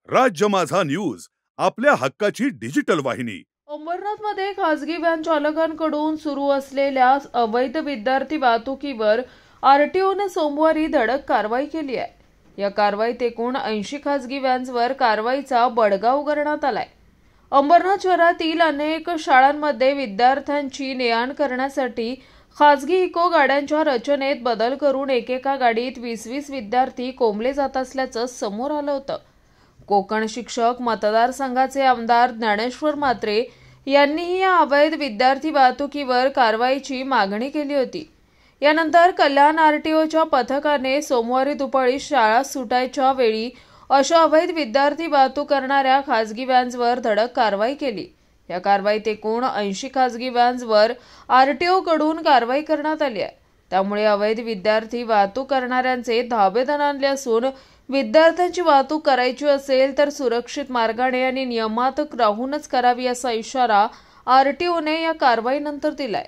राज्य माझा न्यूज आपल्या हक्काची डिजिटल वाहिनी। अंबरनाथमध्ये खासगी व्हॅन चालकांकडून सुरू असलेल्या अवैध विद्यार्थी वाहतुकीवर आरटीओने सोमवारी धडक कारवाई केली आहे। या कारवाईत एकूण 80 खासगी व्हॅन्सवर कारवाईचा बडगा उगारण्यात आलाय। अंबरनाथ शहरातील अनेक शाळांमध्ये विद्यार्थ्यांची ने-आण करण्यासाठी खासगी इको गाड्यांच्या रचनेत बदल करून एकेका गाडीत 20-20 विद्यार्थी कोंबले जात असल्याचं समोर आलं होतं। कोकण शिक्षक मतदारसंघाचे आमदार ज्ञानेश्वर म्हात्रे यांनीही या अवैध विद्यार्थी वाहतुकीवर कारवाईची मागणी केली होती। यानंतर कल्याण आरटीओच्या पथकाने सोमवारी दुपारी शाळा सुटायच्या वेळी अशा अवैध विद्यार्थी वाहतूक करणाऱ्या खासगी व्हॅन्सवर धडक कारवाई केली। या कारवाईत एकूण 80 खासगी व्हॅन्सवर आरटीओकडून कारवाई करण्यात आली आहे। त्यामुळे अवैध विद्यार्थी वाहतूक करणाऱ्यांचे धाबे दणाणले असून विद्यार्थ्यांची वाहतूक करायची असेल तर सुरक्षित मार्गाने आणि नियमात राहूनच करावी असा इशारा आरटीओने या कारवाईनंतर दिलाय।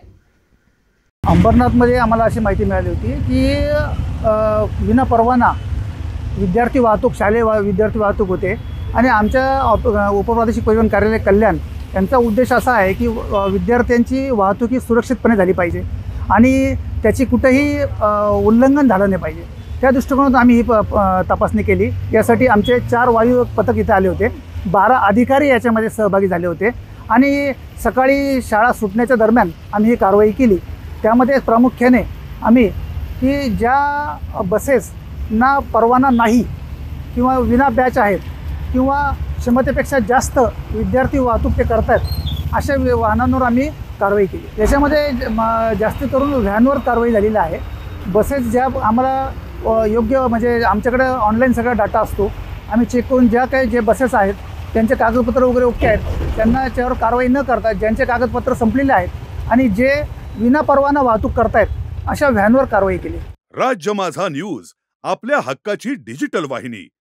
अंबरनाथमध्ये आम्हाला अशी माहिती मिळाली होती की विना परवाना विद्यार्थी वाहतूक शालेय विद्यार्थी वाहतूक होते आणि आमच्या उपप्रादेशिक परिवहन कार्यालय कल्याण यांचा उद्देश असा आहे की विद्यार्थ्यांची वाहतूक ही सुरक्षितपणे झाली पाहिजे आणि त्याची कुठेही उल्लंघन झालं नाही पाहिजे। त्या दृष्टिकोनातून आम्ही ही तपासणी केली। यासाठी आमचे 4 वायू पथक इथे आले होते, 12 अधिकारी याच्यामध्ये सहभागी झाले होते आणि सकाळी शाळा सुटण्याच्या दरम्यान आम्ही ही कारवाई केली। त्यामध्ये प्रामुख्याने आम्ही की ज्या बसेसना परवाना नाही किंवा विना बॅच आहेत किंवा क्षमतेपेक्षा जास्त विद्यार्थी वाहतूक ते करतात अशा वाहनांवर आम्ही कारवाई केली। याच्यामध्ये जास्त करून व्हॅनवर कारवाई झालेली आहे। बसेस ज्या आम्हाला योग्य म्हणजे आमच्याकडे ऑनलाईन सगळा डाटा असतो, आम्ही चेक करून ज्या काही जे बसेस आहेत त्यांचे कागदपत्र वगैरे ओके आहेत त्यांना याच्यावर कारवाई न करता ज्यांचे कागदपत्र संपलेले आहेत आणि जे विना परवाना वाहतूक करतायत अशा व्हॅनवर कारवाई केली। राज्य माझा न्यूज आपल्या हक्काची डिजिटल वाहिनी।